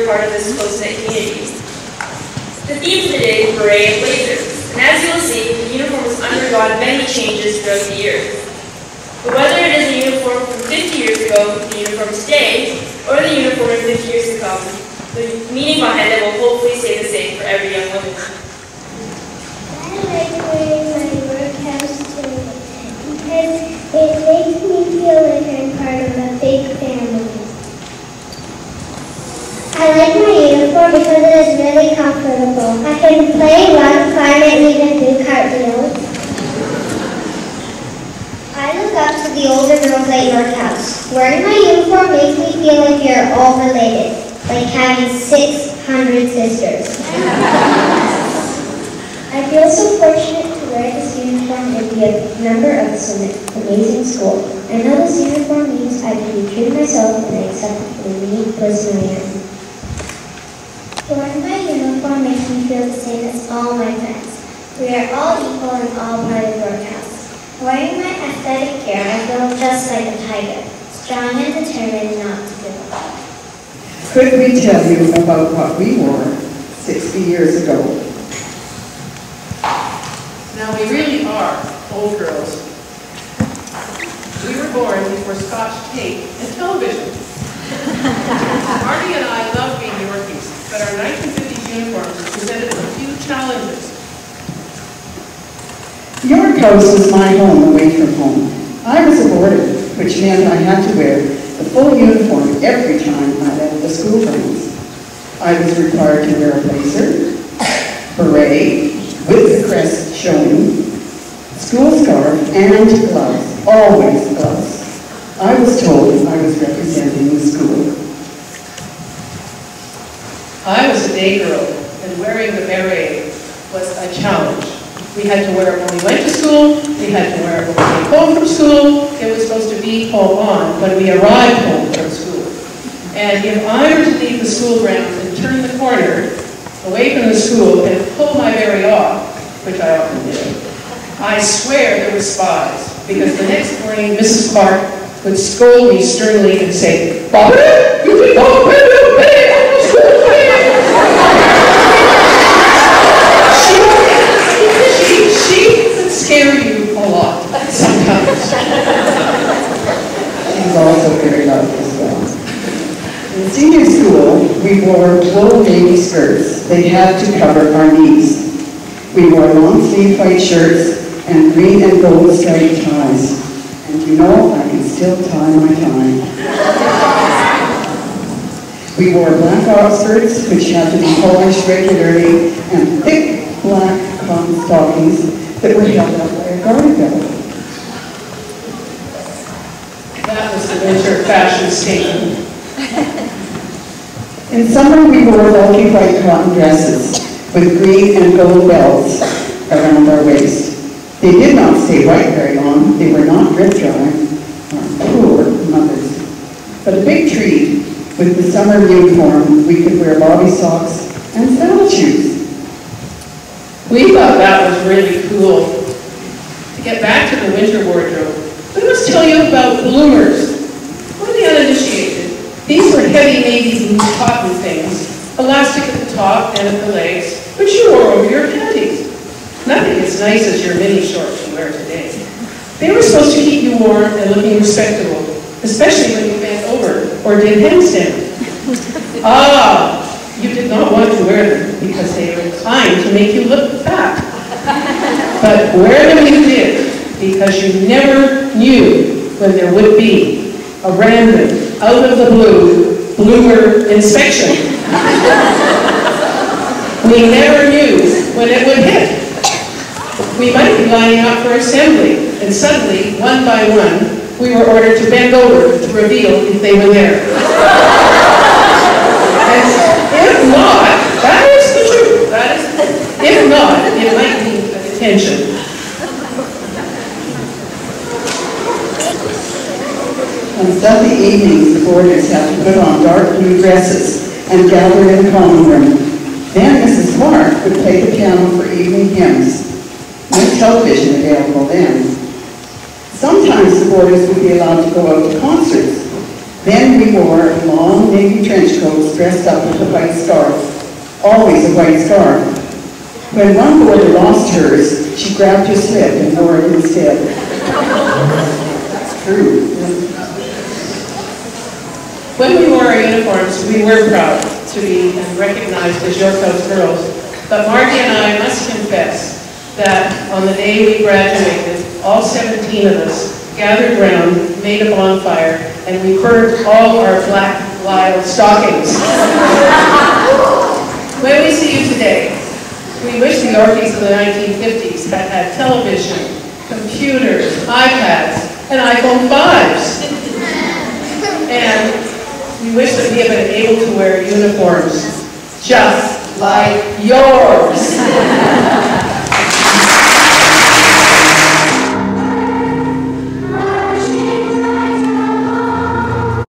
part of this close-knit community. The theme for the day is Berets and Blazers, and as you will see, the uniform has undergone many changes throughout the years. But whether it is a uniform from 50 years ago, the uniform today, or the uniform in 50 years to come, the meaning behind it will hopefully stay the same for every young woman. I like wearing my work house too, because it makes me feel like I'm part of a big family. I like my uniform because it is really comfortable. I can play, run, climb, and even do cartwheels. I look up to the older girls at your house. Wearing my uniform makes me feel like we are all related, like having 600 sisters. I feel so fortunate to wear this uniform and be a member of this amazing school. I know this uniform means I can be true to myself and I accept the unique person I am. Wearing my uniform makes me feel the same as all my friends. We are all equal and all part of your house. Wearing my athletic gear, I feel just like a tiger, strong and determined not to give up. Could we tell you about what we wore 60 years ago? Now we really are old girls. We were born before Scotch tape and television. Marty and I love being Yorkies, but our 1950s uniforms presented a few challenges. York House was my home away from home. I was a boarder, which meant I had to wear the full uniform every time I left the school grounds. I was required to wear a blazer, beret, with the crest showing, school scarf, and gloves, always gloves. I was told I was representing the school. I was a day girl, and wearing the beret was a challenge. We had to wear it when we went to school, we had to wear it when we came home from school. It was supposed to be pulled on when we arrived home from school. And if I were to leave the school grounds and turn the corner away from the school and pull my beret off, which I often did, I swear there were spies, because the next morning Mrs. Clark would scold me sternly and say, "Barbara, you did not wear your beret on the school day." She could scare you a lot sometimes. She's also very loved as well. In senior school, we wore wool baby skirts. They had to cover our knees. We wore long-sleeve white shirts and green and gold striped ties. And you know, I can still tie my tie. We wore black Oxfords, which had to be polished regularly, and thick black cotton stockings that were held up by a garter belt. That was the winter fashion statement. In summer, we wore bulky white cotton dresses with green and gold belts around our waist. They did not stay white very long. They were not drip dry, our poor mothers. But a big treat, with the summer uniform, we could wear bobby socks and saddle shoes. We thought that was really cool. To get back to the winter wardrobe, we must tell you about bloomers. For the uninitiated, these were heavy navy blue cotton things, elastic at the top and at the legs, which you wore over your panties. Nothing as nice as your mini shorts you wear today. They were supposed to keep you warm and looking respectable, especially when you bent over or did handstands. You did not want to wear them because they were inclined to make you look fat. But wear them you did, because you never knew when there would be a random, out of the blue, bloomer inspection. We never knew when it would hit. We might be lining up for assembly, and suddenly, one by one, we were ordered to bend over to reveal if they were there. And if not, that is the truth. If not, it might be a detention. On Sunday evenings, the boarders had to put on dark blue dresses and gather in the common room. Then Mrs. Clark would play the piano for evening hymns. No television available then. Sometimes the boarders would be allowed to go out to concerts. Then we wore long navy trench coats dressed up with a white scarf, always a white scarf. When one boarder lost hers, she grabbed her slip and wore it instead. That's true. When we wore our uniforms, we were proud to be recognized as York House girls. But Margie and I must confess that on the day we graduated, all 17 of us gathered round, made a bonfire, and we burnt all our black lisle stockings. When we see you today, we wish the Yorkies of the 1950s had had television, computers, iPads, and iPhone 5s. And we wish that we had been able to wear uniforms just like yours.